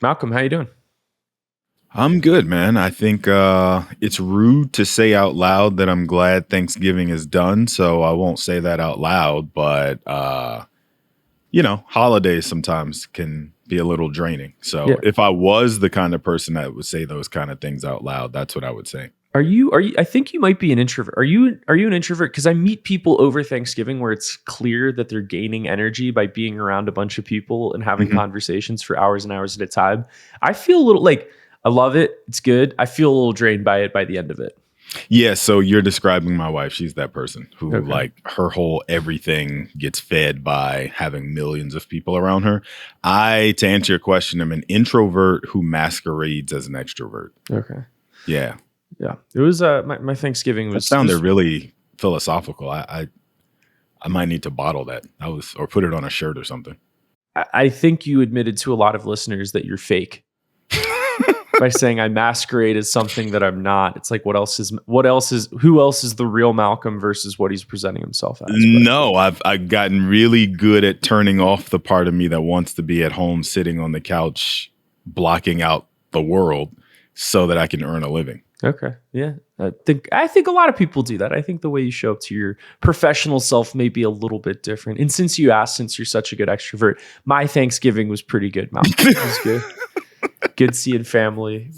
Malcolm, how you doing? I'm good, man. I think it's rude to say out loud that I'm glad Thanksgiving is done, so I won't say that out loud. But holidays sometimes can be a little draining. So Yeah. if I was the kind of person that would say those kind of things out loud, that's what I would say. Are you I think you might be an introvert. Are you an introvert? Because I meet people over Thanksgiving where it's clear that they're gaining energy by being around a bunch of people and having Mhm. conversations for hours and hours at a time. I feel a little like I love it. It's good. I feel a little drained by it by the end of it. Yeah, so you're describing my wife. She's that person who, Okay. like, her whole everything gets fed by having millions of people around her. To answer your question, I'm an introvert who masquerades as an extrovert. Okay. Yeah. Yeah. It was my Thanksgiving That was sounded really philosophical. I might need to bottle that. Or put it on a shirt or something. I think you admitted to a lot of listeners that you're fake by saying I masquerade as something that I'm not. It's like who else is the real Malcolm versus what he's presenting himself as. No, I've gotten really good at turning off the part of me that wants to be at home sitting on the couch blocking out the world so that I can earn a living. Okay. Yeah. I think a lot of people do that. I think the way you show up to your professional self may be a little bit different. And since you're such a good extrovert, my Thanksgiving was pretty good, Malcolm. It was good. Good seeing family.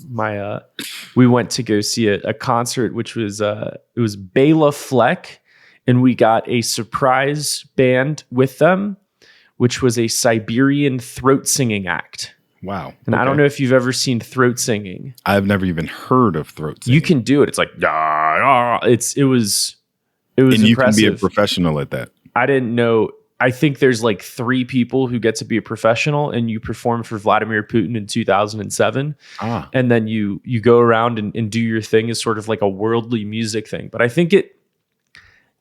We went to go see a concert, which was it was Bela Fleck, and we got a surprise band with them, which was a Siberian throat singing act. Wow. And I don't know if you've ever seen throat singing. I've never even heard of throat singing. You can do it. It's like it was and you impressive. can be a professional at that. I didn't know. I think there's like 3 people who get to be a professional, and you perform for Vladimir Putin in 2007. And then you go around and do your thing as sort of like a worldly music thing. But I think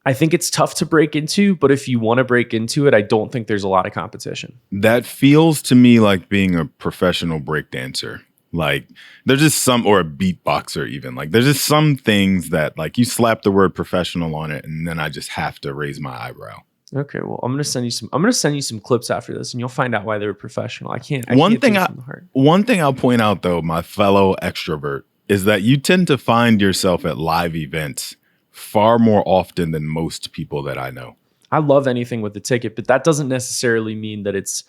it's tough to break into, but if you want to break into it, I don't think there's a lot of competition. That feels to me like being a professional breakdancer. Like there's just or a beatboxer even. Like there's just some things that like you slap the word professional on it, and then I just have to raise my eyebrow. Okay, well, I'm gonna send you some clips after this, and you'll find out why they're professional. One thing I'll point out though, my fellow extrovert, is that you tend to find yourself at live events far more often than most people that I know. I love anything with the ticket, but that doesn't necessarily mean that it's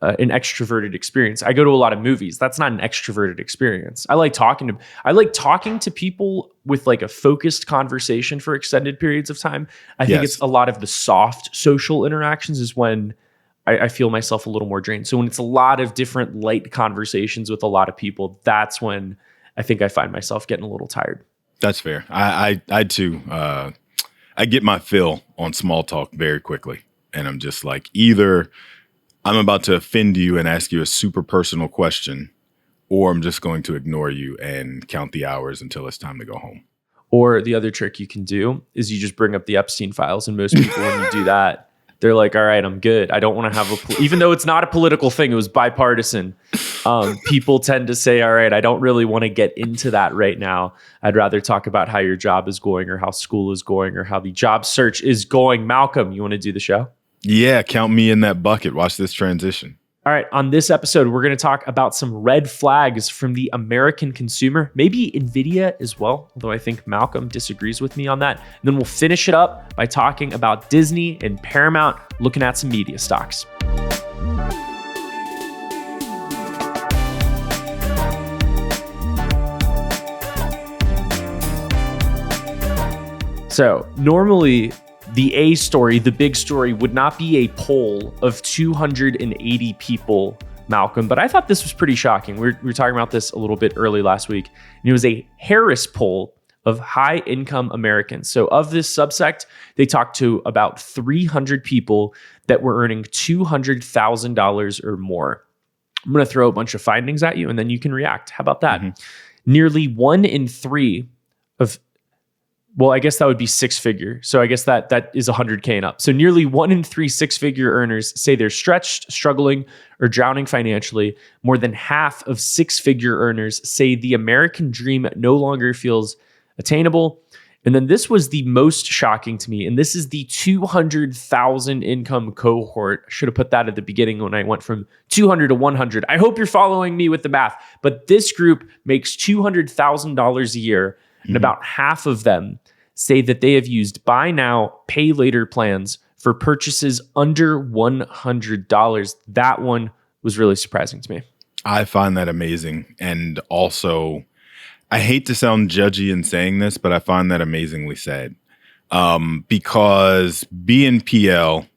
an extroverted experience. I go to a lot of movies. That's not an extroverted experience. I like talking to people with like a focused conversation for extended periods of time. I think it's a lot of the soft social interactions is when I feel myself a little more drained. So when it's a lot of different light conversations with a lot of people, that's when I think I find myself getting a little tired. That's fair. I too. I get my fill on small talk very quickly, and I'm just like, either I'm about to offend you and ask you a super personal question, or I'm just going to ignore you and count the hours until it's time to go home. Or the other trick you can do is you just bring up the Epstein files, and most people, when you do that, they're like, all right, I'm good. I don't want to have even though it's not a political thing, it was bipartisan. People tend to say, all right, I don't really want to get into that right now. I'd rather talk about how your job is going or how school is going or how the job search is going. Malcolm, you want to do the show? Yeah, count me in that bucket. Watch this transition. All right, on this episode, we're going to talk about some red flags from the American consumer, maybe Nvidia as well, although I think Malcolm disagrees with me on that. And then we'll finish it up by talking about Disney and Paramount, looking at some media stocks. So normally, the big story, would not be a poll of 280 people, Malcolm, but I thought this was pretty shocking. We were talking about this a little bit early last week, and it was a Harris poll of high-income Americans. So of this subsect, they talked to about 300 people that were earning $200,000 or more. I'm going to throw a bunch of findings at you, and then you can react. How about that? Mm-hmm. Nearly 1 in 3 of I guess that would be 6-figure. So I guess that is 100K and up. So nearly 1 in 3 6-figure earners say they're stretched, struggling, or drowning financially. More than half of 6-figure earners say the American dream no longer feels attainable. And then this was the most shocking to me. And this is the 200,000 income cohort. I should have put that at the beginning when I went from 200 to 100. I hope you're following me with the math. But this group makes $200,000 a year. And about half of them say that they have used buy now, pay later plans for purchases under $100. That one was really surprising to me. I find that amazing. And also, I hate to sound judgy in saying this, but I find that amazingly sad. Because BNPL,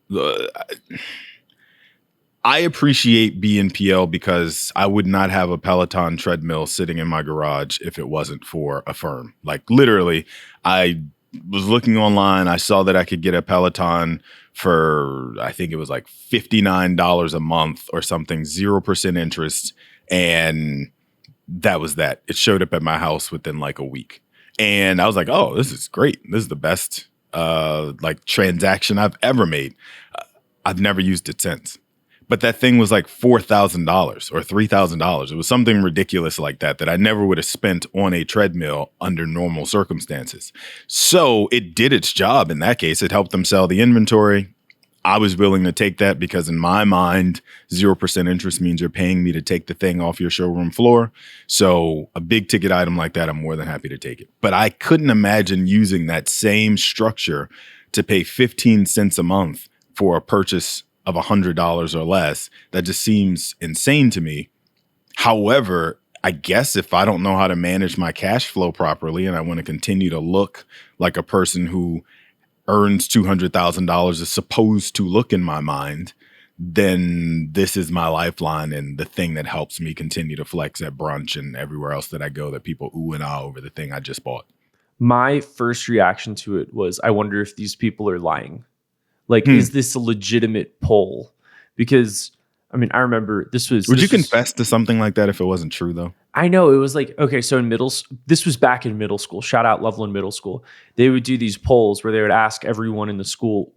I appreciate BNPL because I would not have a Peloton treadmill sitting in my garage if it wasn't for Affirm. Like literally, I was looking online. I saw that I could get a Peloton for, I think it was like $59 a month or something, 0% interest. And that was that. It showed up at my house within like a week. And I was like, oh, this is great. This is the best like transaction I've ever made. I've never used it since. But that thing was like $4,000 or $3,000. It was something ridiculous like that I never would have spent on a treadmill under normal circumstances. So it did its job in that case. It helped them sell the inventory. I was willing to take that because in my mind, 0% interest means you're paying me to take the thing off your showroom floor. So a big ticket item like that, I'm more than happy to take it. But I couldn't imagine using that same structure to pay 15 cents a month for a purchase of $100 or less. That just seems insane to me. However, I guess if I don't know how to manage my cash flow properly and I want to continue to look like a person who earns $200,000 is supposed to look in my mind, then this is my lifeline and the thing that helps me continue to flex at brunch and everywhere else that I go that people ooh and ah over the thing I just bought. My first reaction to it was, I wonder if these people are lying. Like, is this a legitimate poll? Because, I mean, I remember this was... Would you confess to something like that if it wasn't true, though? I know. It was like, okay, so this was back in middle school. Shout out Loveland Middle School. They would do these polls where they would ask everyone in the school,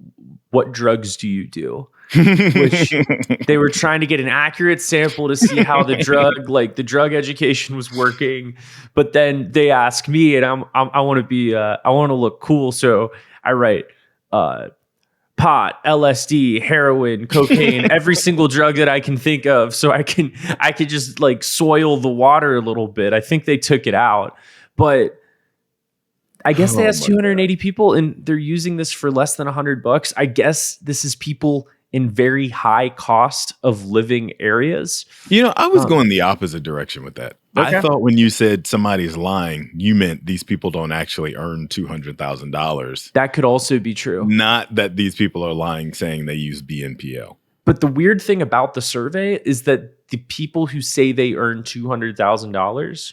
what drugs do you do? Which they were trying to get an accurate sample to see how the drug education was working. But then they ask me, and I want to look cool. So I write, pot, LSD, heroin, cocaine, every single drug that I can think of. So I could just like soil the water a little bit. I think they took it out, but I guess they asked 280 people and they're using this for less than $100. I guess this is people in very high cost of living areas. You know, I was going the opposite direction with that. Okay. I thought when you said somebody's lying, you meant these people don't actually earn $200,000. That could also be true. Not that these people are lying saying they use BNPL. But the weird thing about the survey is that the people who say they earn $200,000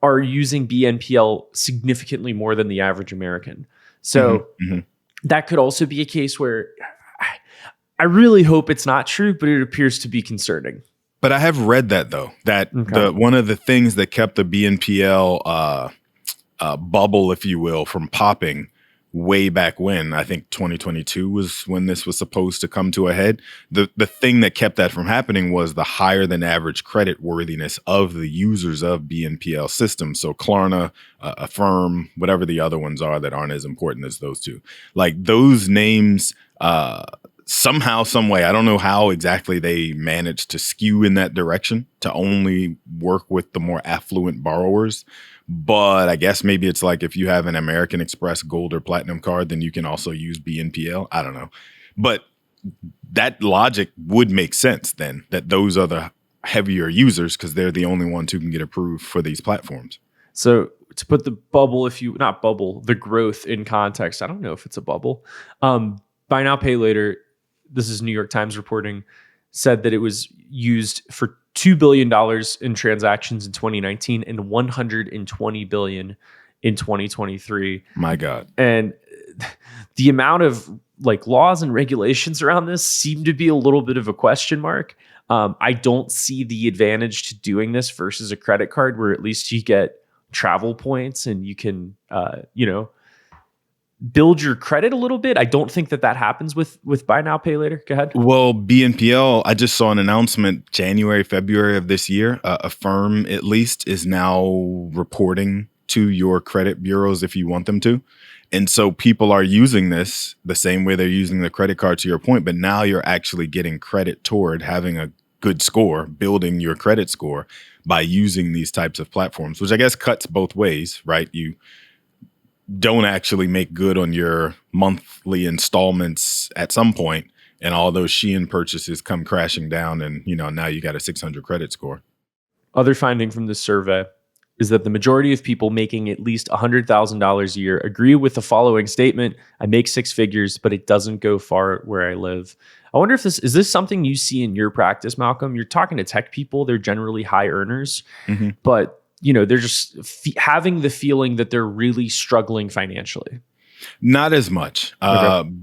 are using BNPL significantly more than the average American. So that could also be a case where I really hope it's not true, but it appears to be concerning. But I have read that, though, that one of the things that kept the BNPL bubble, if you will, from popping way back when, I think 2022 was when this was supposed to come to a head. The thing that kept that from happening was the higher than average credit worthiness of the users of BNPL systems. So Klarna, Affirm, whatever the other ones are that aren't as important as those two. Like those names, somehow, some way, I don't know how exactly they managed to skew in that direction to only work with the more affluent borrowers. But I guess maybe it's like if you have an American Express Gold or Platinum card, then you can also use BNPL. I don't know. But that logic would make sense then, that those are the heavier users because they're the only ones who can get approved for these platforms. So to put the bubble, the growth in context, I don't know if it's a bubble. Buy now, pay later. This is New York Times reporting, said that it was used for $2 billion in transactions in 2019 and $120 billion in 2023. My God. And the amount of like laws and regulations around this seem to be a little bit of a question mark. I don't see the advantage to doing this versus a credit card where at least you get travel points and you can, build your credit a little bit. I don't think that happens with buy now, pay later. Go ahead. Well, BNPL, I just saw an announcement January, February of this year. Affirm, at least, is now reporting to your credit bureaus if you want them to. And so people are using this the same way they're using the credit card, to your point, but now you're actually getting credit toward having a good score, building your credit score by using these types of platforms, which I guess cuts both ways, right? You don't actually make good on your monthly installments at some point, and all those Shein purchases come crashing down, and now you got a 600 credit score. Other finding from this survey is that the majority of people making at least $100,000 a year agree with the following statement: I make six figures, but it doesn't go far where I live. I wonder if is this something you see in your practice, Malcolm? You're talking to tech people, they're generally high earners, but they're just having the feeling that they're really struggling financially. Not as much,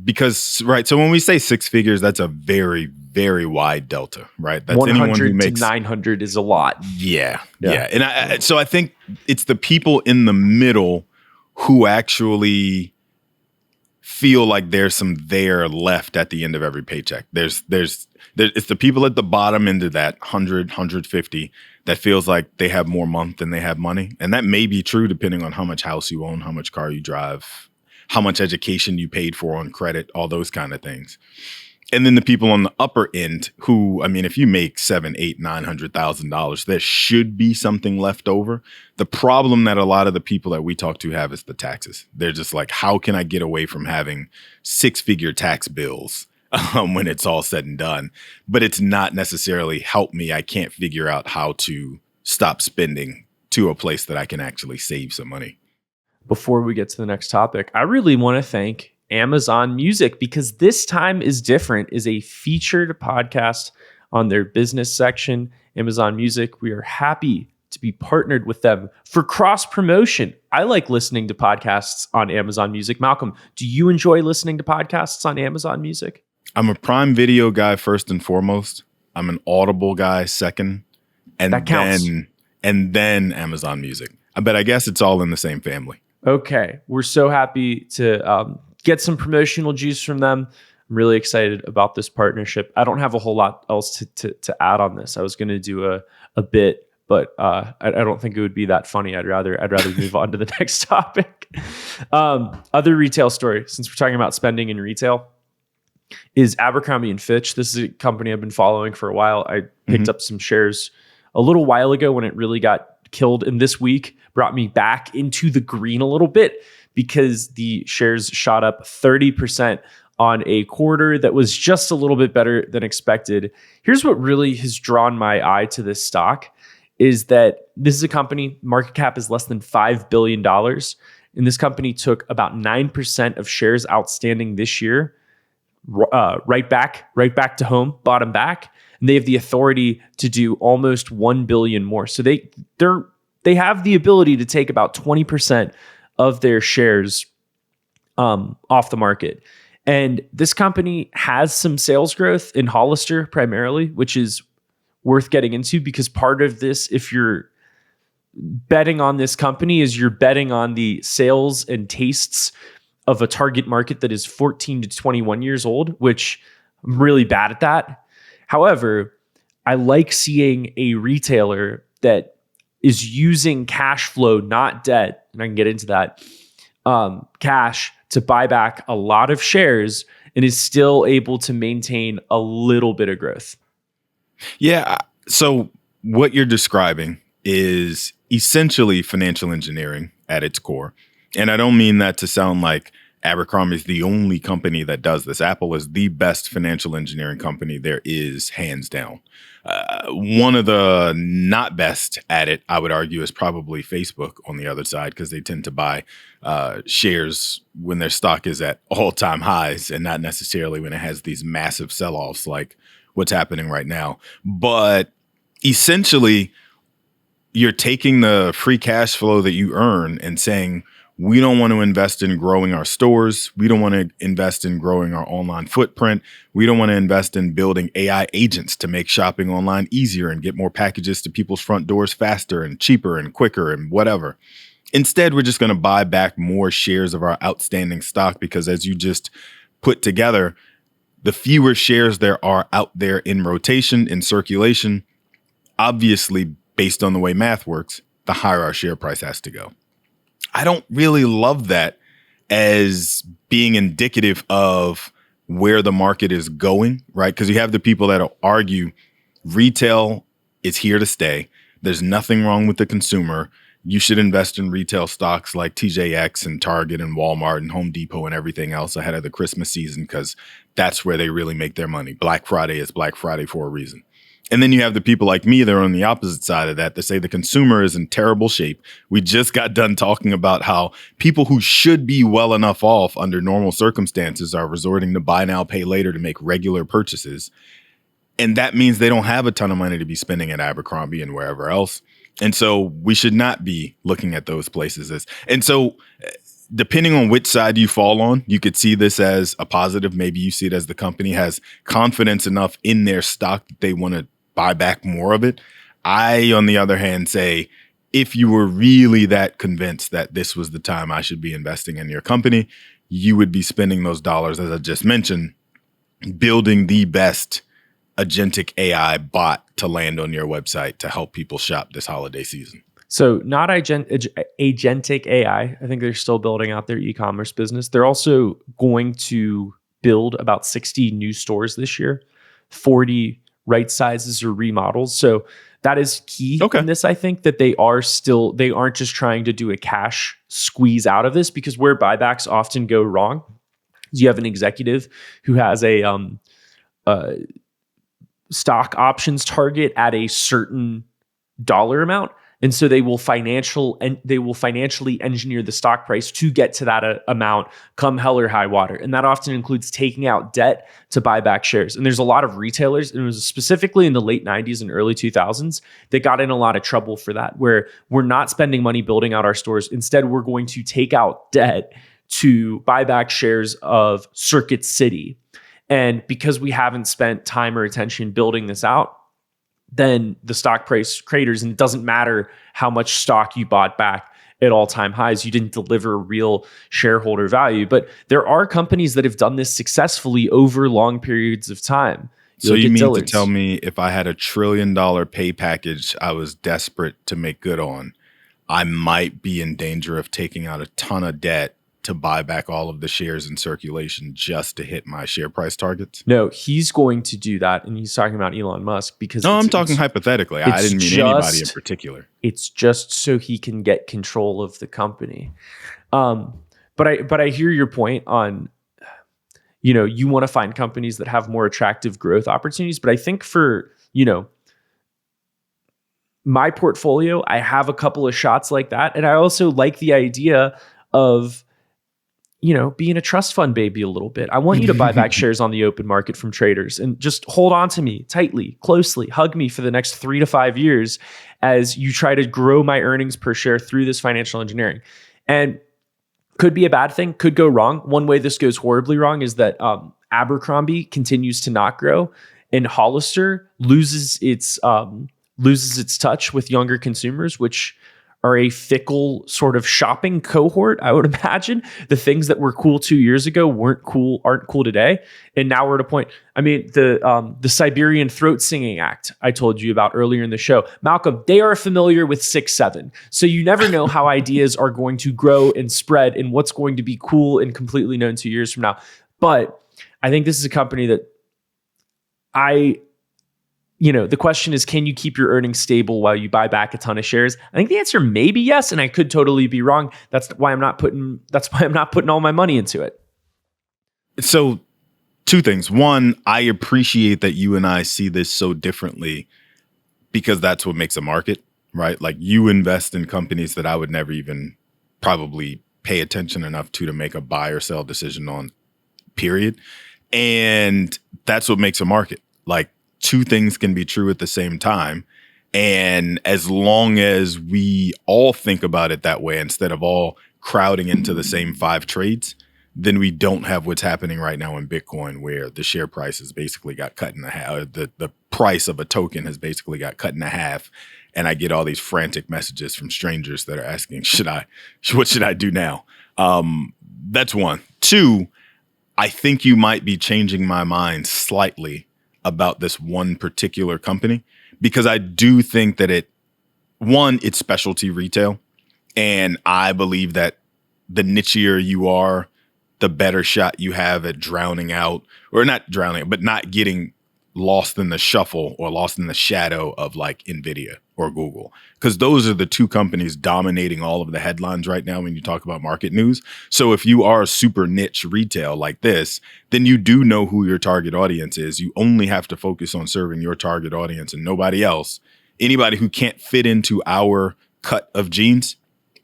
because, right. So when we say six figures, that's a very, very wide delta, right? That's 100 anyone who makes to 900 is a lot. Yeah. And so I think it's the people in the middle who actually feel like there's some there left at the end of every paycheck. It's the people at the bottom end of that 100, 150 that feels like they have more month than they have money. And that may be true depending on how much house you own, how much car you drive, how much education you paid for on credit, all those kind of things. And then the people on the upper end who, I mean, if you make $700,000, $800,000, $900,000, there should be something left over. The problem that a lot of the people that we talk to have is the taxes. They're just like, how can I get away from having six-figure tax bills when it's all said and done? But it's not necessarily help me. I can't figure out how to stop spending to a place that I can actually save some money. Before we get to the next topic, I really want to thank Amazon Music, because This Time is Different is a featured podcast on their business section. Amazon Music, we are happy to be partnered with them for cross promotion. I like listening to podcasts on Amazon Music. Malcolm, do you enjoy listening to podcasts on Amazon Music? I'm a Prime Video guy first and foremost. I'm an Audible guy second, and that counts. then Amazon Music. But I guess it's all in the same family. Okay, we're so happy to get some promotional juice from them. I'm really excited about this partnership. I don't have a whole lot else to add on this. I was going to do a bit, but I don't think it would be that funny. I'd rather move on to the next topic. Other retail story, since we're talking about spending in retail, is Abercrombie Fitch. This is a company I've been following for a while. I picked up some shares a little while ago when it really got killed, and this week brought me back into the green a little bit, because the shares shot up 30% on a quarter that was just a little bit better than expected. Here's what really has drawn my eye to this stock is that this is a company, market cap is less than $5 billion. And this company took about 9% of shares outstanding this year, right back to home, bottom back. And they have the authority to do almost 1 billion more. So they have the ability to take about 20% of their shares off the market. And this company has some sales growth in Hollister primarily, which is worth getting into, because part of this, if you're betting on this company, is you're betting on the sales and tastes of a target market that is 14 to 21 years old, which I'm really bad at that. However, I like seeing a retailer that is using cash flow, not debt, and I can get into that, cash to buy back a lot of shares and is still able to maintain a little bit of growth. Yeah. So what you're describing is essentially financial engineering at its core. And I don't mean that to sound like Abercrombie is the only company that does this. Apple is the best financial engineering company there is, hands down. One of the not best at it, I would argue, is probably Facebook on the other side, because they tend to buy shares when their stock is at all-time highs and not necessarily when it has these massive sell-offs like what's happening right now. But essentially, you're taking the free cash flow that you earn and saying, we don't want to invest in growing our stores. We don't want to invest in growing our online footprint. We don't want to invest in building AI agents to make shopping online easier and get more packages to people's front doors faster and cheaper and quicker and whatever. Instead, we're just going to buy back more shares of our outstanding stock, because as you just put together, the fewer shares there are out there in rotation, in circulation, obviously, based on the way math works, the higher our share price has to go. I don't really love that as being indicative of where the market is going, right? Because you have the people that'll argue retail is here to stay. There's nothing wrong with the consumer. You should invest in retail stocks like TJX and Target and Walmart and Home Depot and everything else ahead of the Christmas season because that's where they really make their money. Black Friday is Black Friday for a reason. And then you have the people like me that are on the opposite side of that say the consumer is in terrible shape. We just got done talking about how people who should be well enough off under normal circumstances are resorting to buy now, pay later to make regular purchases. And that means they don't have a ton of money to be spending at Abercrombie and wherever else. And so we should not be looking at those places and so depending on which side you fall on, you could see this as a positive. Maybe you see it as the company has confidence enough in their stock that they want to buy back more of it. I, on the other hand, say, if you were really that convinced that this was the time I should be investing in your company, you would be spending those dollars, as I just mentioned, building the best agentic AI bot to land on your website to help people shop this holiday season. So not agentic AI. I think they're still building out their e-commerce business. They're also going to build about 60 new stores this year, 40 right sizes or remodels. So that is key in this. I think that they aren't just trying to do a cash squeeze out of this, because where buybacks often go wrong is you have an executive who has a stock options target at a certain dollar amount. And so they will financially engineer the stock price to get to that amount come hell or high water. And that often includes taking out debt to buy back shares. And there's a lot of retailers, and it was specifically in the late 90s and early 2000s, that got in a lot of trouble for that, where we're not spending money building out our stores. Instead, we're going to take out debt to buy back shares of Circuit City. And because we haven't spent time or attention building this out, then the stock price craters, and it doesn't matter how much stock you bought back at all-time highs. You didn't deliver real shareholder value. But there are companies that have done this successfully over long periods of time. So you mean to tell me if I had $1 trillion pay package I was desperate to make good on, I might be in danger of taking out a ton of debt to buy back all of the shares in circulation just to hit my share price targets? No, he's going to do that. And he's talking about Elon Musk because... No, I'm talking hypothetically. I didn't mean anybody in particular. It's just so he can get control of the company. But I hear your point on, you want to find companies that have more attractive growth opportunities. But I think for, my portfolio, I have a couple of shots like that. And I also like the idea of, being a trust fund baby a little bit. I want you to buy back shares on the open market from traders and just hold on to me tightly, closely, hug me for the next 3 to 5 years as you try to grow my earnings per share through this financial engineering. And could be a bad thing, could go wrong. One way this goes horribly wrong is that Abercrombie continues to not grow, and Hollister loses its touch with younger consumers, which are a fickle sort of shopping cohort, I would imagine. The things that were cool 2 years ago aren't cool today. And now we're at a point, the Siberian throat singing act I told you about earlier in the show, Malcolm, they are familiar with 6-7. So you never know how ideas are going to grow and spread and what's going to be cool and completely known 2 years from now. But I think this is a company that the question is, can you keep your earnings stable while you buy back a ton of shares? I think the answer may be yes, and I could totally be wrong. That's why I'm not putting all my money into it. So, two things. One, I appreciate that you and I see this so differently because that's what makes a market, right? Like, you invest in companies that I would never even probably pay attention enough to make a buy or sell decision on, period. And that's what makes a market. Like, two things can be true at the same time. And as long as we all think about it that way, instead of all crowding into the same 5 trades, then we don't have what's happening right now in Bitcoin, where the share price has basically got cut in half. The price of a token has basically got cut in half. And I get all these frantic messages from strangers that are asking, what should I do now? That's one. Two, I think you might be changing my mind slightly about this one particular company, because I do think that it's specialty retail. And I believe that the nichier you are, the better shot you have at drowning out, or not drowning, but not getting lost in the shuffle or lost in the shadow of like Nvidia or Google. Because those are the two companies dominating all of the headlines right now when you talk about market news. So if you are super niche retail like this, then you do know who your target audience is. You only have to focus on serving your target audience and nobody else. Anybody who can't fit into our cut of jeans,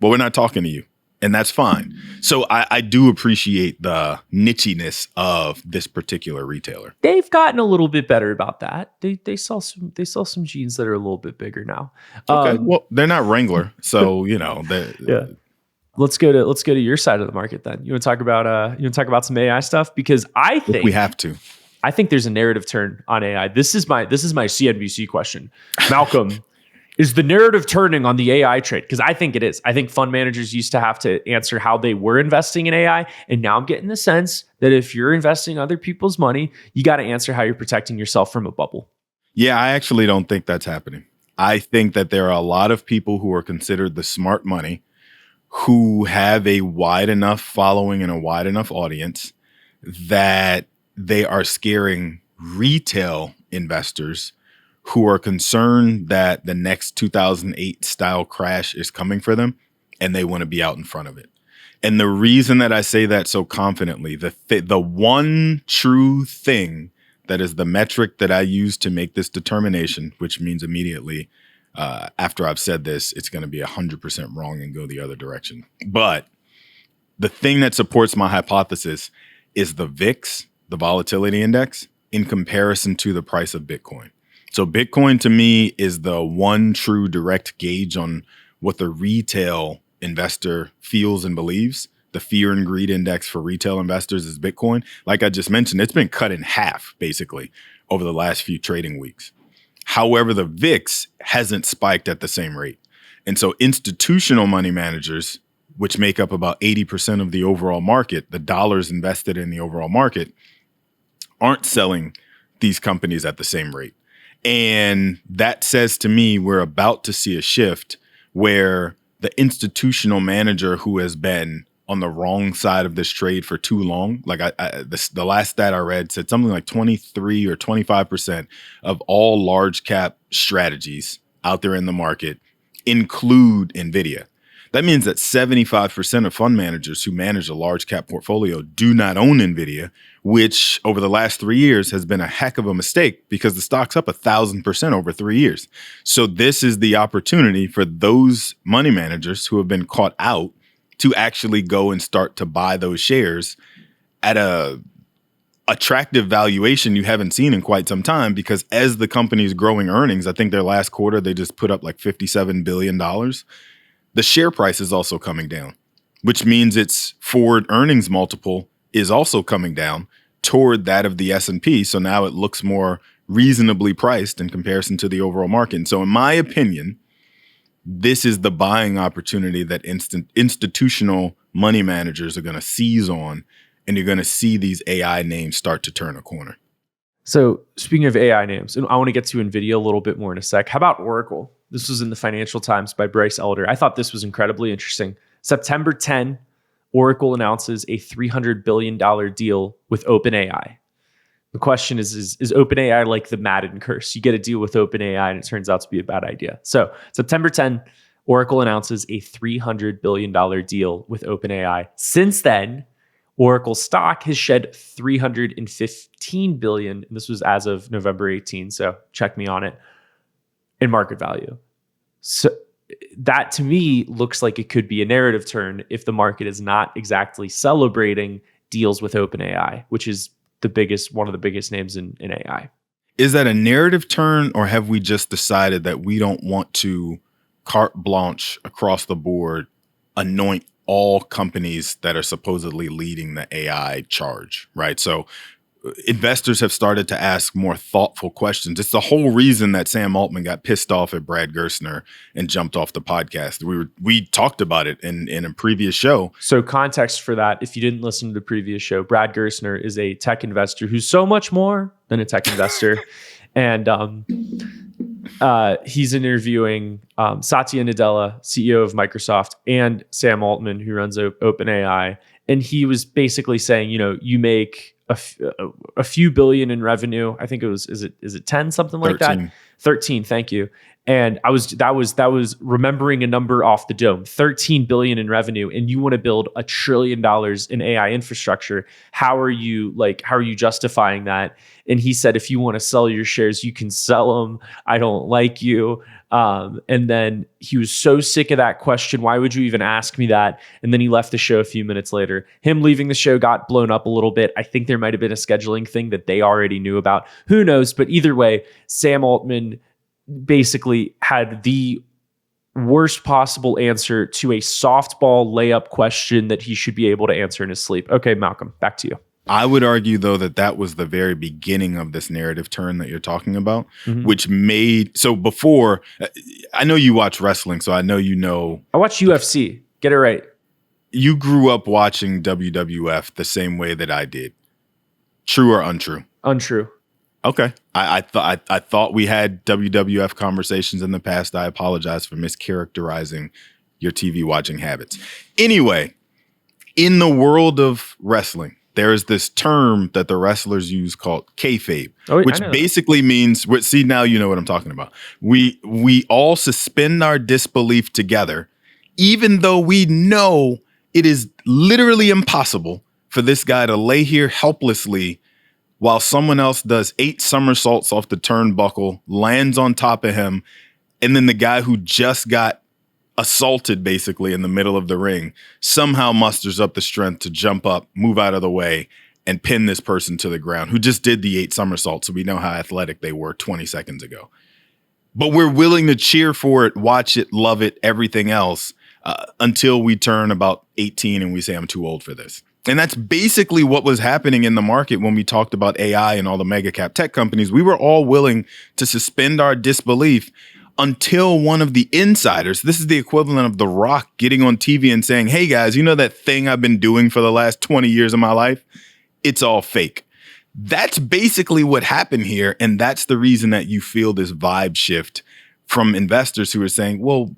well, we're not talking to you. And that's fine. So I do appreciate the nichiness of this particular retailer. They've gotten a little bit better about that. They sell some jeans that are a little bit bigger now. Okay, well, they're not Wrangler, so yeah. Let's go to your side of the market then. You want to talk about some AI stuff, because I think we have to. I think there's a narrative turn on AI. This is my CNBC question, Malcolm. Is the narrative turning on the AI trade? Because I think it is. I think fund managers used to have to answer how they were investing in AI. And now I'm getting the sense that if you're investing other people's money, you got to answer how you're protecting yourself from a bubble. Yeah, I actually don't think that's happening. I think that there are a lot of people who are considered the smart money who have a wide enough following and a wide enough audience that they are scaring retail investors who are concerned that the next 2008 style crash is coming for them and they want to be out in front of it. And the reason that I say that so confidently, the one true thing that is the metric that I use to make this determination, which means immediately after I've said this, it's going to be 100% wrong and go the other direction. But the thing that supports my hypothesis is the VIX, the volatility index, in comparison to the price of Bitcoin. So Bitcoin to me is the one true direct gauge on what the retail investor feels and believes. The fear and greed index for retail investors is Bitcoin. Like I just mentioned, it's been cut in half basically over the last few trading weeks. However, the VIX hasn't spiked at the same rate. And so institutional money managers, which make up about 80% of the overall market, the dollars invested in the overall market, aren't selling these companies at the same rate. And that says to me, we're about to see a shift where the institutional manager who has been on the wrong side of this trade for too long, like the last stat I read said something like 23 or 25% of all large cap strategies out there in the market include Nvidia. That means that 75% of fund managers who manage a large cap portfolio do not own Nvidia, which over the last 3 years has been a heck of a mistake because the stock's up 1,000% over 3 years. So this is the opportunity for those money managers who have been caught out to actually go and start to buy those shares at a attractive valuation you haven't seen in quite some time, because as the company's growing earnings, I think their last quarter, they just put up like $57 billion. The share price is also coming down, which means its forward earnings multiple is also coming down toward that of the S&P. So now it looks more reasonably priced in comparison to the overall market. And so in my opinion, this is the buying opportunity that institutional money managers are going to seize on, and you're going to see these AI names start to turn a corner. So speaking of AI names, and I want to get to Nvidia a little bit more in a sec. How about Oracle? This was in the Financial Times by Bryce Elder. I thought this was incredibly interesting. September 10, Oracle announces a $300 billion deal with OpenAI. The question is OpenAI like the Madden curse? You get a deal with OpenAI and it turns out to be a bad idea. So September 10, Oracle announces a $300 billion deal with OpenAI. Since then, Oracle stock has shed $315 billion, and this was as of November 18, so check me on it, in market value. So that to me looks like it could be a narrative turn if the market is not exactly celebrating deals with OpenAI, which is one of the biggest names in AI. Is that a narrative turn, or have we just decided that we don't want to carte blanche across the board anoint all companies that are supposedly leading the AI charge, right? So investors have started to ask more thoughtful questions. It's the whole reason that Sam Altman got pissed off at Brad Gerstner and jumped off the podcast. We talked about it in a previous show. So context for that, if you didn't listen to the previous show, Brad Gerstner is a tech investor who's so much more than a tech investor. And He's interviewing Satya Nadella, CEO of Microsoft, and Sam Altman, who runs OpenAI. And he was basically saying, you make a few billion in revenue. I think it was, is it 10, something like 13. that? 13. Thank you. And that was remembering a number off the dome, 13 billion in revenue. And you want to build $1 trillion in AI infrastructure. How are you justifying that? And he said, if you want to sell your shares, you can sell them. I don't like you. And then he was so sick of that question. Why would you even ask me that? And then he left the show a few minutes later. Him leaving the show got blown up a little bit. I think there might have been a scheduling thing that they already knew about. Who knows? But either way, Sam Altman basically had the worst possible answer to a softball layup question that he should be able to answer in his sleep. Okay, Malcolm, back to you. I would argue, though, that was the very beginning of this narrative turn that you're talking about, which made... So before, I know you watch wrestling, so I know you know... I watch UFC. Get it right. You grew up watching WWF the same way that I did. True or untrue? Untrue. Okay. I thought we had WWF conversations in the past. I apologize for mischaracterizing your TV watching habits. Anyway, in the world of wrestling, there is this term that the wrestlers use called kayfabe, which basically means, see, now you know what I'm talking about. We all suspend our disbelief together, even though we know it is literally impossible for this guy to lay here helplessly while someone else does 8 somersaults off the turnbuckle, lands on top of him, and then the guy who just got assaulted basically in the middle of the ring somehow musters up the strength to jump up, move out of the way, and pin this person to the ground who just did the 8 somersaults, so we know how athletic they were 20 seconds ago. But we're willing to cheer for it, watch it, love it, everything else, until we turn about 18 and we say, I'm too old for this. And that's basically what was happening in the market when we talked about AI and all the mega cap tech companies. We were all willing to suspend our disbelief until one of the insiders, this is the equivalent of The Rock getting on TV and saying, hey guys, you know that thing I've been doing for the last 20 years of my life? It's all fake. That's basically what happened here. And that's the reason that you feel this vibe shift from investors who are saying, well,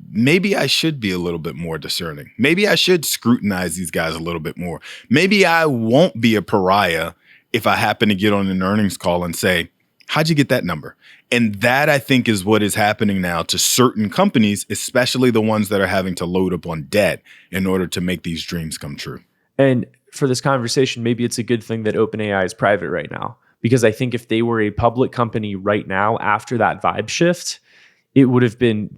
maybe I should be a little bit more discerning. Maybe I should scrutinize these guys a little bit more. Maybe I won't be a pariah if I happen to get on an earnings call and say, how'd you get that number? And that, I think, is what is happening now to certain companies, especially the ones that are having to load up on debt in order to make these dreams come true. And for this conversation, maybe it's a good thing that OpenAI is private right now, because I think if they were a public company right now after that vibe shift, it would have been,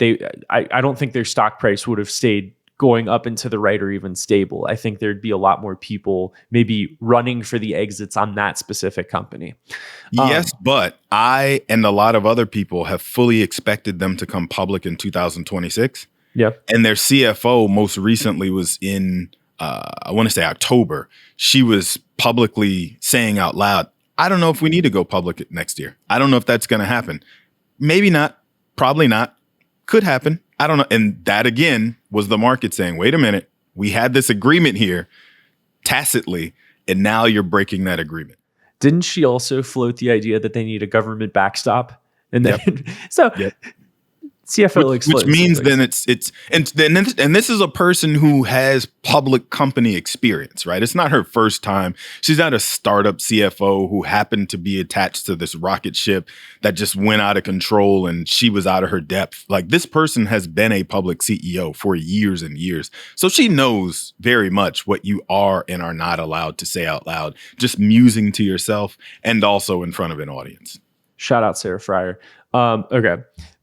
I don't think their stock price would have stayed going up and to the right or even stable. I think there'd be a lot more people maybe running for the exits on that specific company. Yes, but I and a lot of other people have fully expected them to come public in 2026. Yeah. And their CFO most recently was in, I want to say October. She was publicly saying out loud, I don't know if we need to go public next year. I don't know if that's going to happen. Maybe not. Probably not. Could happen. I don't know. And that, again, was the market saying, wait a minute, we had this agreement here tacitly, and now you're breaking that agreement. Didn't she also float the idea that they need a government backstop? And then, CFO which means then and this is a person who has public company experience, right? It's not her first time. She's not a startup CFO who happened to be attached to this rocket ship that just went out of control and she was out of her depth. Like, this person has been a public CEO for years and years. So she knows very much what you are and are not allowed to say out loud, just musing to yourself and also in front of an audience. Shout out Sarah Fryer. Okay.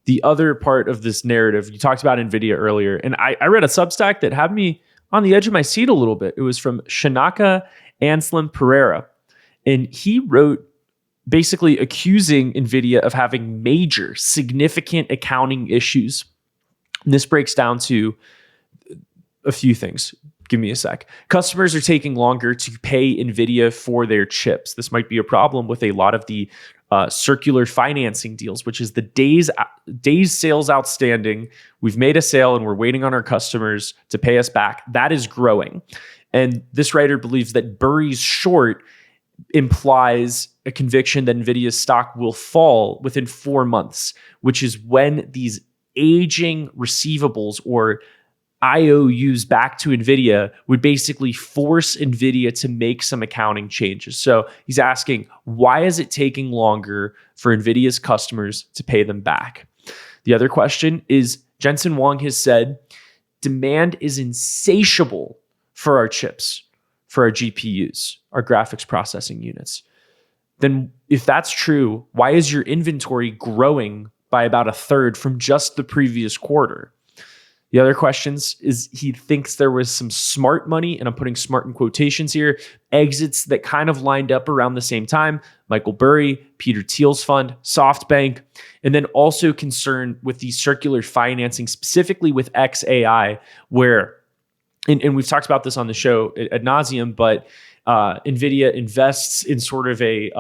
The other part of this narrative, you talked about Nvidia earlier, and I read a Substack that had me on the edge of my seat a little bit. It was from Shanaka Anselm Pereira, and he wrote basically accusing Nvidia of having major, significant accounting issues. And this breaks down to a few things. Give me a sec. Customers are taking longer to pay Nvidia for their chips. This might be a problem with a lot of the circular financing deals, which is the days sales outstanding. We've made a sale and we're waiting on our customers to pay us back. That is growing. And this writer believes that Burry's short implies a conviction that Nvidia's stock will fall within 4 months, which is when these aging receivables or IOUs back to Nvidia would basically force Nvidia to make some accounting changes. So he's asking, why is it taking longer for Nvidia's customers to pay them back? The other question is, Jensen Huang has said, demand is insatiable for our chips, for our GPUs, our graphics processing units. Then if that's true, why is your inventory growing by about a third from just the previous quarter? The other questions is he thinks there was some smart money, and I'm putting smart in quotations here, exits that kind of lined up around the same time. Michael Burry, Peter Thiel's fund, SoftBank, and then also concern with the circular financing, specifically with XAI, where, and we've talked about this on the show ad nauseum, but Nvidia invests in sort of a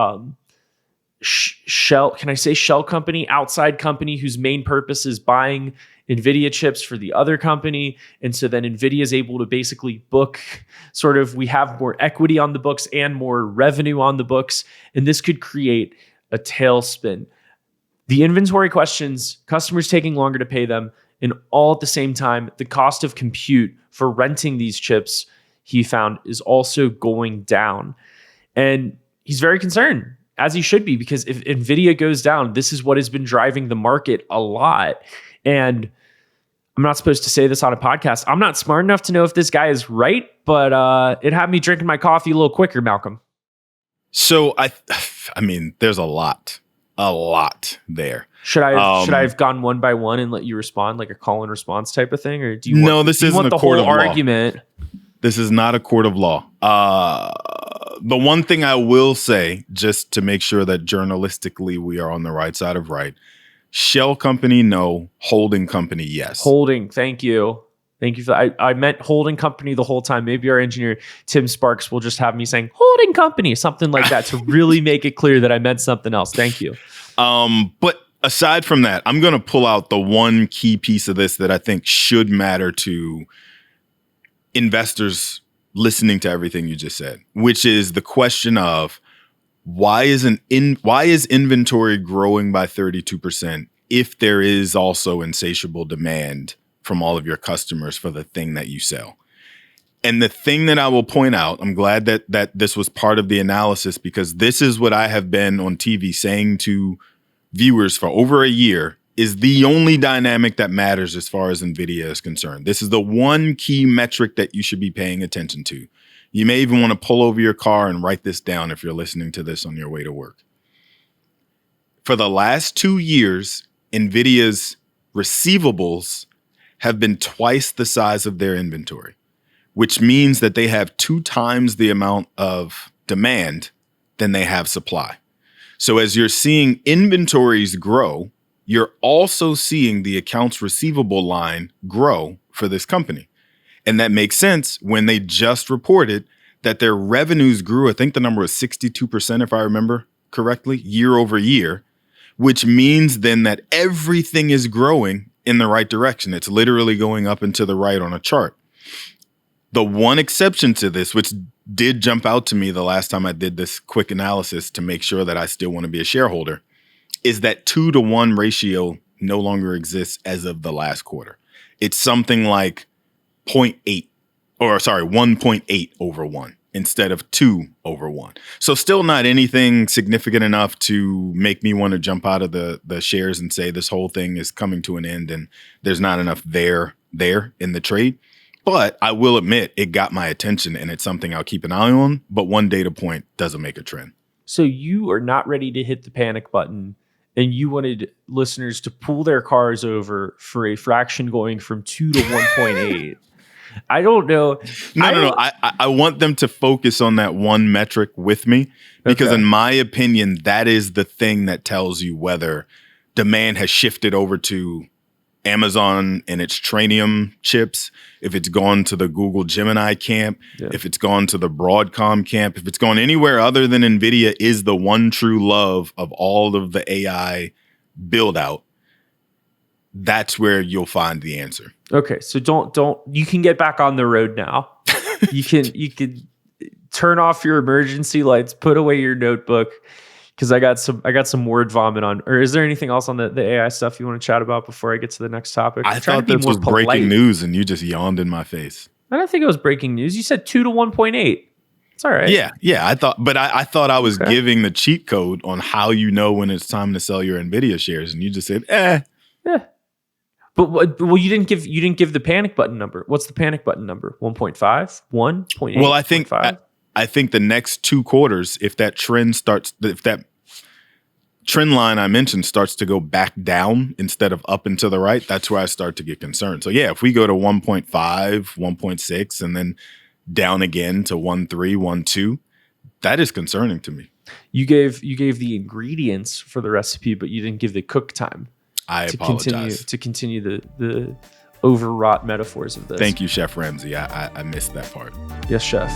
shell company, outside company whose main purpose is buying Nvidia chips for the other company. And so then Nvidia is able to basically book sort of, we have more equity on the books and more revenue on the books. And this could create a tailspin. The inventory questions, customers taking longer to pay them, and all at the same time, the cost of compute for renting these chips, he found, is also going down. And he's very concerned, as he should be, because if Nvidia goes down, this is what has been driving the market a lot. And I'm not supposed to say this on a podcast. I'm not smart enough to know if this guy is right, but it had me drinking my coffee a little quicker, Malcolm. So I mean, there's a lot there. Should I have gone one by one and let you respond, like a call and response type of thing, or do you? No, this isn't a court of law. Argument? This is not a court of law. The one thing I will say, just to make sure that journalistically we are on the right side of right, shell company, no. Holding company, yes. Holding, thank you. Thank you for that. I meant holding company the whole time. Maybe our engineer, Tim Sparks, will just have me saying holding company, something like that, to really make it clear that I meant something else. Thank you. But aside from that, I'm going to pull out the one key piece of this that I think should matter to investors listening to everything you just said, which is the question of why is inventory growing by 32% if there is also insatiable demand from all of your customers for the thing that you sell? And the thing that I will point out, I'm glad that this was part of the analysis, because this is what I have been on TV saying to viewers for over a year, is the only dynamic that matters as far as Nvidia is concerned. This is the one key metric that you should be paying attention to. You may even want to pull over your car and write this down if you're listening to this on your way to work. For the last 2 years, Nvidia's receivables have been twice the size of their inventory, which means that they have 2 times the amount of demand than they have supply. So as you're seeing inventories grow, you're also seeing the accounts receivable line grow for this company. And that makes sense when they just reported that their revenues grew. I think the number was 62%, if I remember correctly, year over year, which means then that everything is growing in the right direction. It's literally going up and to the right on a chart. The one exception to this, which did jump out to me the last time I did this quick analysis to make sure that I still want to be a shareholder, is that 2-to-1 ratio no longer exists as of the last quarter. It's something like 1.8 over 1 instead of 2/1. So still not anything significant enough to make me want to jump out of the shares and say this whole thing is coming to an end and there's not enough there in the trade. But I will admit it got my attention and it's something I'll keep an eye on. But one data point doesn't make a trend. So you are not ready to hit the panic button, and you wanted listeners to pull their cars over for a fraction going from 2 to 1.8. I don't know. No. I want them to focus on that one metric with me, because in my opinion, that is the thing that tells you whether demand has shifted over to Amazon and its Trainium chips, if it's gone to the Google Gemini camp, if it's gone to the Broadcom camp, if it's gone anywhere other than Nvidia is the one true love of all of the AI build out. That's where you'll find the answer. Okay, so don't you can get back on the road now. you can turn off your emergency lights, put away your notebook. because I got some word vomit on. Or is there anything else on the AI stuff you want to chat about before I get to the next topic? I thought this was breaking news, and you just yawned in my face. I don't think it was breaking news. You said 2 to 1.8. It's all right. Yeah. I thought I was giving the cheat code on how you know when it's time to sell your Nvidia shares, and you just said, Yeah. But you didn't give the panic button number. What's the panic button number? 1.5, 1.8. Well, I think the next 2 quarters, if that trend line I mentioned starts to go back down instead of up and to the right, that's where I start to get concerned. So yeah, if we go to 1.5, 1.6, and then down again to 1.3, 1.2, that is concerning to me. You gave the ingredients for the recipe, but you didn't give the cook time. I apologize. To continue the overwrought metaphors of this. Thank you, Chef Ramsay. I missed that part. Yes, Chef.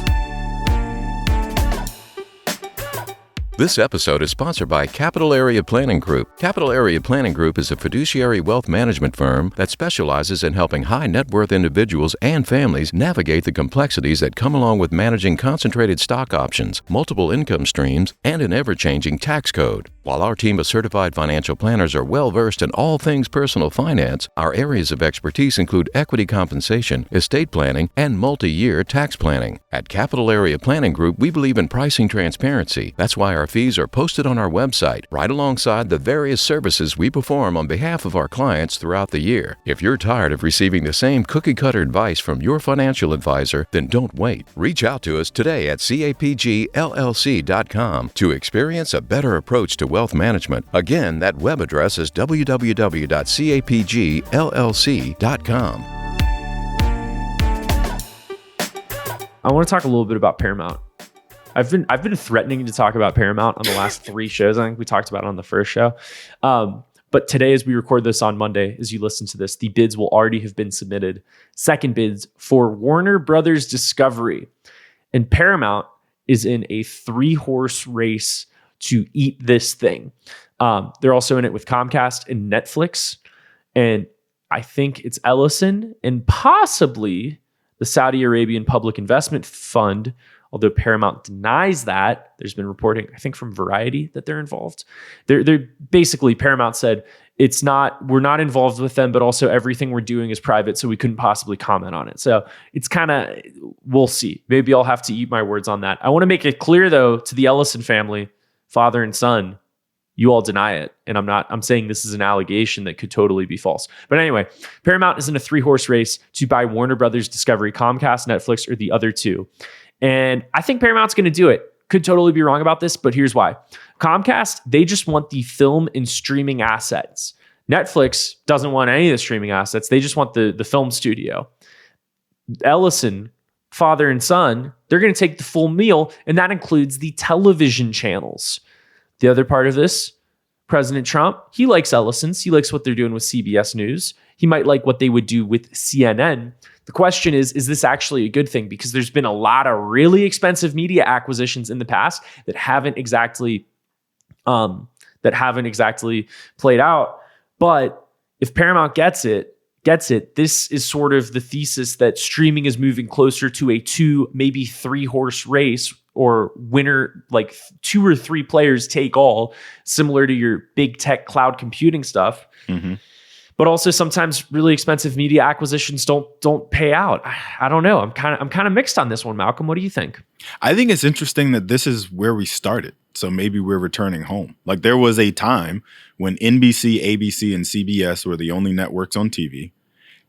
This episode is sponsored by Capital Area Planning Group. Capital Area Planning Group is a fiduciary wealth management firm that specializes in helping high net worth individuals and families navigate the complexities that come along with managing concentrated stock options, multiple income streams, and an ever-changing tax code. While our team of certified financial planners are well-versed in all things personal finance, our areas of expertise include equity compensation, estate planning, and multi-year tax planning. At Capital Area Planning Group, we believe in pricing transparency. That's why our fees are posted on our website, right alongside the various services we perform on behalf of our clients throughout the year. If you're tired of receiving the same cookie-cutter advice from your financial advisor, then don't wait. Reach out to us today at capgllc.com to experience a better approach to wealth management. Again, that web address is www.capgllc.com. I want to talk a little bit about Paramount. I've been threatening to talk about Paramount on the last 3 shows. I think we talked about it on the first show. But today, as we record this on Monday, as you listen to this, the bids will already have been submitted. Second bids for Warner Brothers Discovery. And Paramount is in a 3-horse race to eat this thing. They're also in it with Comcast and Netflix. And I think it's Ellison and possibly the Saudi Arabian Public Investment Fund, although Paramount denies that. There's been reporting, I think, from Variety that they're involved. They're basically, Paramount said, we're not involved with them, but also everything we're doing is private, so we couldn't possibly comment on it. So it's kind of, we'll see. Maybe I'll have to eat my words on that. I want to make it clear, though, to the Ellison family, father and son, you all deny it. And I'm saying this is an allegation that could totally be false. But anyway, Paramount is in a 3-horse race to buy Warner Brothers Discovery, Comcast, Netflix, or the other 2. And I think Paramount's going to do it. Could totally be wrong about this, but here's why. Comcast, they just want the film and streaming assets. Netflix doesn't want any of the streaming assets. They just want the film studio. Ellison, father and son, they're going to take the full meal, and that includes the television channels. The other part of this, President Trump, he likes Ellison's. He likes what they're doing with CBS News. He might like what they would do with CNN. The question is this actually a good thing? Because there's been a lot of really expensive media acquisitions in the past that haven't exactly played out. But if Paramount gets it, this is sort of the thesis that streaming is moving closer to a 2, maybe 3-horse race, or winner, like 2 or 3 players take all, similar to your big tech cloud computing stuff. Mm-hmm. But also sometimes really expensive media acquisitions don't pay out. I don't know. I'm kind of mixed on this one, Malcolm. What do you think? I think it's interesting that this is where we started. So maybe we're returning home. Like there was a time when NBC, ABC, and CBS were the only networks on TV.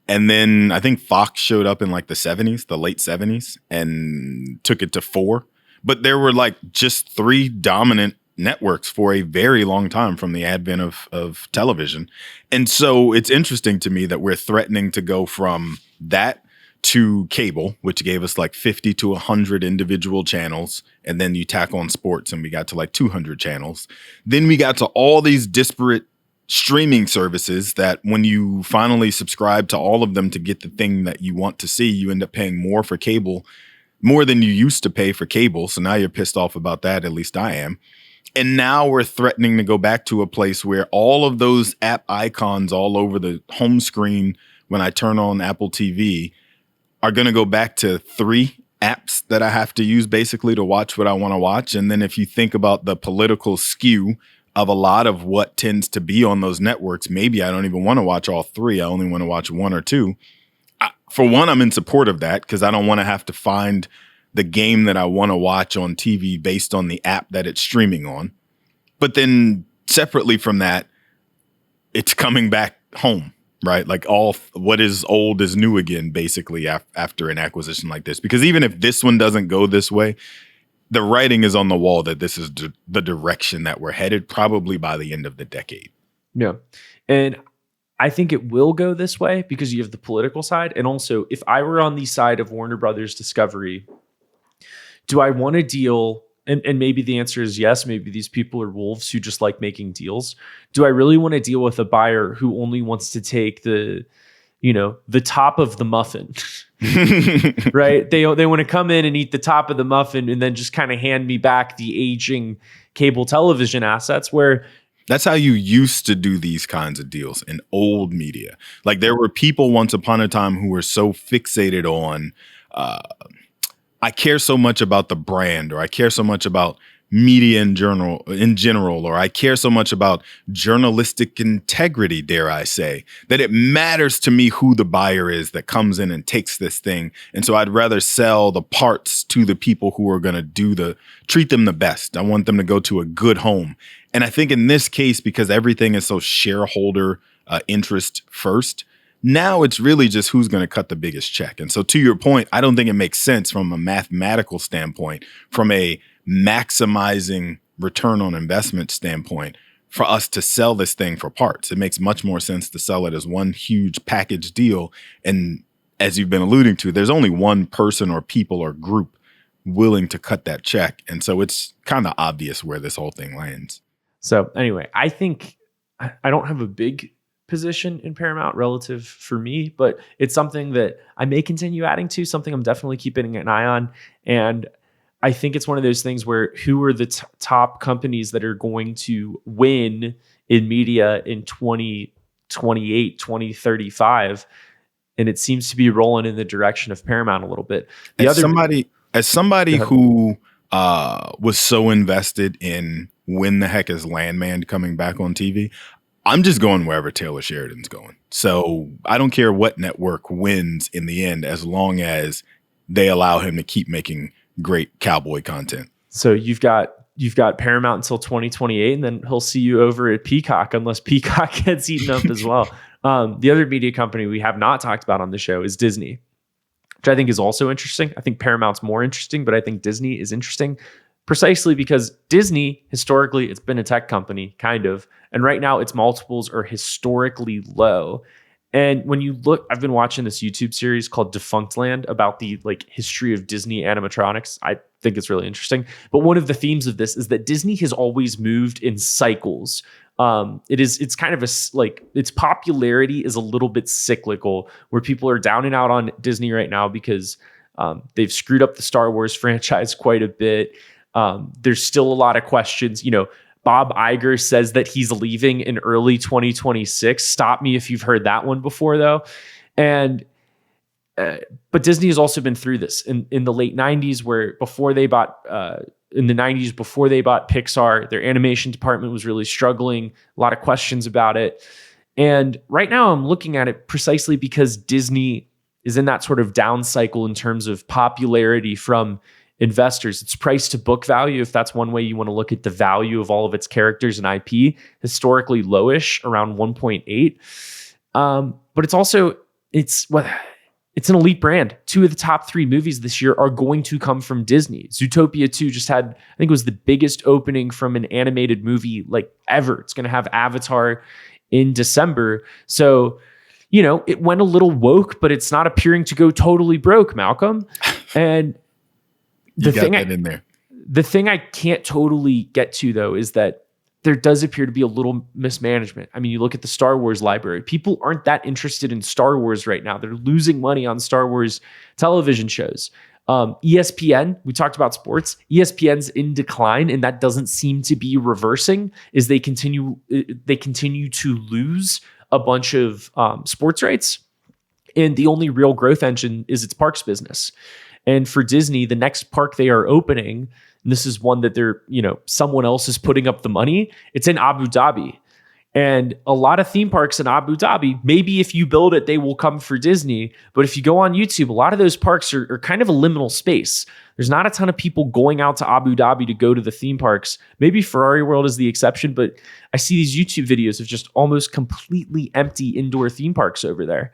And then I think Fox showed up in like the late 70s, and took it to 4. But there were like just 3 dominant networks for a very long time from the advent of television. And so it's interesting to me that we're threatening to go from that to cable, which gave us like 50 to 100 individual channels. And then you tack on sports and we got to like 200 channels. Then we got to all these disparate streaming services that when you finally subscribe to all of them to get the thing that you want to see, you end up paying more for cable, more than you used to pay for cable. So now you're pissed off about that. At least I am. And now we're threatening to go back to a place where all of those app icons all over the home screen when I turn on Apple TV are going to go back to 3 apps that I have to use basically to watch what I want to watch. And then if you think about the political skew of a lot of what tends to be on those networks, maybe I don't even want to watch all three. I only want to watch one or two. For one, I'm in support of that because I don't want to have to find the game that I want to watch on TV based on the app that it's streaming on. But then separately from that, it's coming back home, right? Like what is old is new again, basically, after an acquisition like this. Because even if this one doesn't go this way, the writing is on the wall that this is the direction that we're headed, probably by the end of the decade. Yeah. And I think it will go this way because you have the political side. And also, if I were on the side of Warner Brothers Discovery, do I want to deal? And maybe the answer is yes. Maybe these people are wolves who just like making deals. Do I really want to deal with a buyer who only wants to take the top of the muffin, right? They want to come in and eat the top of the muffin and then just kind of hand me back the aging cable television assets where that's how you used to do these kinds of deals in old media. Like there were people once upon a time who were so fixated on, I care so much about the brand, or I care so much about media in general, or I care so much about journalistic integrity, dare I say, that it matters to me who the buyer is that comes in and takes this thing. And so I'd rather sell the parts to the people who are going to treat them the best. I want them to go to a good home. And I think in this case, because everything is so shareholder interest first, now it's really just who's going to cut the biggest check. And so to your point, I don't think it makes sense from a mathematical standpoint, from a maximizing return on investment standpoint, for us to sell this thing for parts. It makes much more sense to sell it as one huge package deal. And as you've been alluding to, there's only one person or people or group willing to cut that check. And so it's kind of obvious where this whole thing lands. So anyway, I think I don't have a big position in Paramount relative for me, but it's something that I may continue adding to, something I'm definitely keeping an eye on. And I think it's one of those things where who are the top companies that are going to win in media in 2028, 2035? And it seems to be rolling in the direction of Paramount a little bit. As somebody who was so invested in when the heck is Landman coming back on TV, I'm just going wherever Taylor Sheridan's going. So I don't care what network wins in the end, as long as they allow him to keep making great cowboy content. So you've got Paramount until 2028, and then he'll see you over at Peacock unless Peacock gets eaten up as well. The other media company we have not talked about on the show is Disney, which I think is also interesting. I think Paramount's more interesting, but I think Disney is interesting precisely because Disney, historically, it's been a tech company, kind of. And right now, its multiples are historically low. And when you look, I've been watching this YouTube series called Defunctland about the history of Disney animatronics. I think it's really interesting. But one of the themes of this is that Disney has always moved in cycles. It's kind of its popularity is a little bit cyclical, where people are down and out on Disney right now because they've screwed up the Star Wars franchise quite a bit. There's still a lot of questions. Bob Iger says that he's leaving in early 2026. Stop me if you've heard that one before, though. And but Disney has also been through this in the late 90s, where before they bought Pixar, their animation department was really struggling. A lot of questions about it. And right now I'm looking at it precisely because Disney is in that sort of down cycle in terms of popularity from investors. Its price to book value, if that's one way you want to look at the value of all of its characters and IP, historically lowish, around 1.8. But it's an elite brand. 2 of the top 3 movies this year are going to come from Disney. Zootopia 2 just had, I think it was the biggest opening from an animated movie ever. It's going to have Avatar in December. So, it went a little woke, but it's not appearing to go totally broke, Malcolm. And the thing I can't totally get to, though, is that there does appear to be a little mismanagement. I mean, you look at the Star Wars library. People aren't that interested in Star Wars right now. They're losing money on Star Wars television shows. ESPN, we talked about sports. ESPN's in decline, and that doesn't seem to be reversing as they continue to lose a bunch of sports rights. And the only real growth engine is its parks business. And for Disney, the next park they are opening, and this is one that they're, someone else is putting up the money, it's in Abu Dhabi. And a lot of theme parks in Abu Dhabi, maybe if you build it, they will come for Disney. But if you go on YouTube, a lot of those parks are kind of a liminal space. There's not a ton of people going out to Abu Dhabi to go to the theme parks. Maybe Ferrari World is the exception, but I see these YouTube videos of just almost completely empty indoor theme parks over there.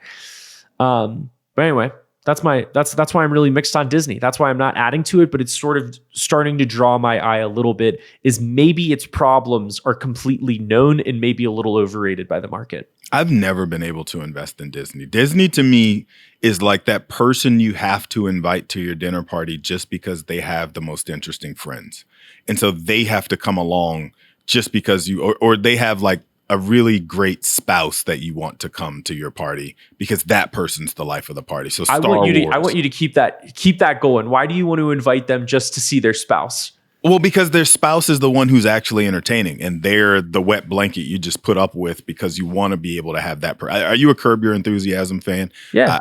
But anyway, that's why I'm really mixed on Disney. That's why I'm not adding to it, but it's sort of starting to draw my eye a little bit, is maybe its problems are completely known and maybe a little overrated by the market. I've never been able to invest in Disney. Disney to me is like that person you have to invite to your dinner party just because they have the most interesting friends. And so they have to come along just because or they have like a really great spouse that you want to come to your party because that person's the life of the party. So I want you to keep that going. Why do you want to invite them just to see their spouse? Well, because their spouse is the one who's actually entertaining, and they're the wet blanket you just put up with because you want to be able to have that. Are you a Curb Your Enthusiasm fan? Yeah.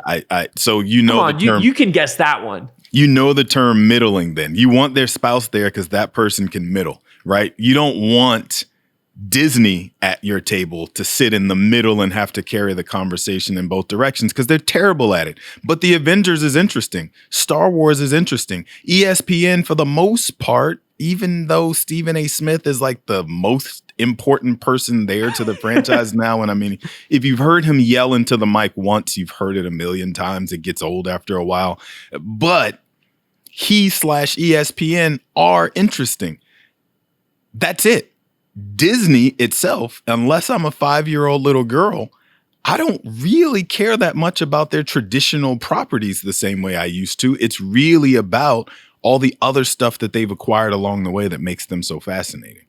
So the term. You can guess that one. You know the term middling. Then you want their spouse there because that person can middle, right? You don't want Disney at your table to sit in the middle and have to carry the conversation in both directions because they're terrible at it. But the Avengers is interesting. Star Wars is interesting. ESPN, for the most part, even though Stephen A. Smith is like the most important person there to the franchise now. And I mean, if you've heard him yell into the mic once, you've heard it a million times. It gets old after a while. But he/ESPN are interesting. That's it. Disney itself, unless I'm a 5-year-old little girl, I don't really care that much about their traditional properties the same way I used to. It's really about all the other stuff that they've acquired along the way that makes them so fascinating.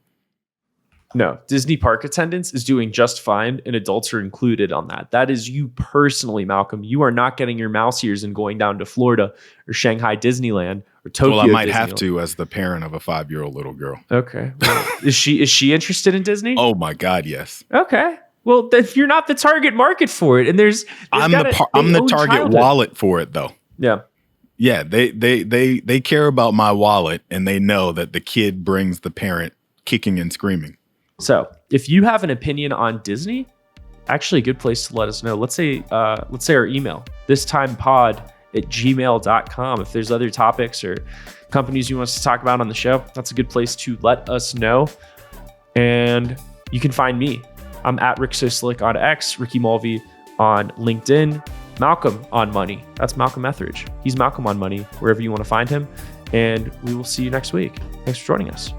No, Disney park attendance is doing just fine, and adults are included on that. That is you personally, Malcolm. You are not getting your mouse ears and going down to Florida or Shanghai Disneyland or Tokyo. Well, I might Disneyland. have to as the parent of a 5-year-old little girl. Okay. Well, is she interested in Disney? Oh my God, yes. Okay. Well, if you're not the target market for it, and I'm the target wallet for it, though. Yeah. Yeah, they care about my wallet, and they know that the kid brings the parent kicking and screaming. So if you have an opinion on Disney, actually a good place to let us know. Let's say our email, thistimepod@gmail.com. If there's other topics or companies you want us to talk about on the show, that's a good place to let us know. And you can find me. I'm at Rick So Slick on X, Ricky Mulvey on LinkedIn, Malcolm on Money. That's Malcolm Ethridge. He's Malcolm on Money, wherever you want to find him. And we will see you next week. Thanks for joining us.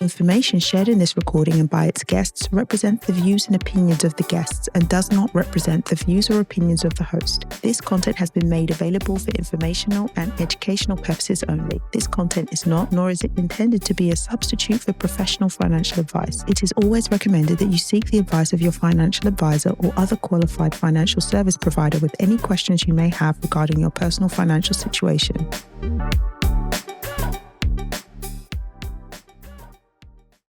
Information shared in this recording and by its guests represent the views and opinions of the guests and does not represent the views or opinions of the host. This content has been made available for informational and educational purposes only. This content is not, nor is it intended to be a substitute for professional financial advice. It is always recommended that you seek the advice of your financial advisor or other qualified financial service provider with any questions you may have regarding your personal financial situation.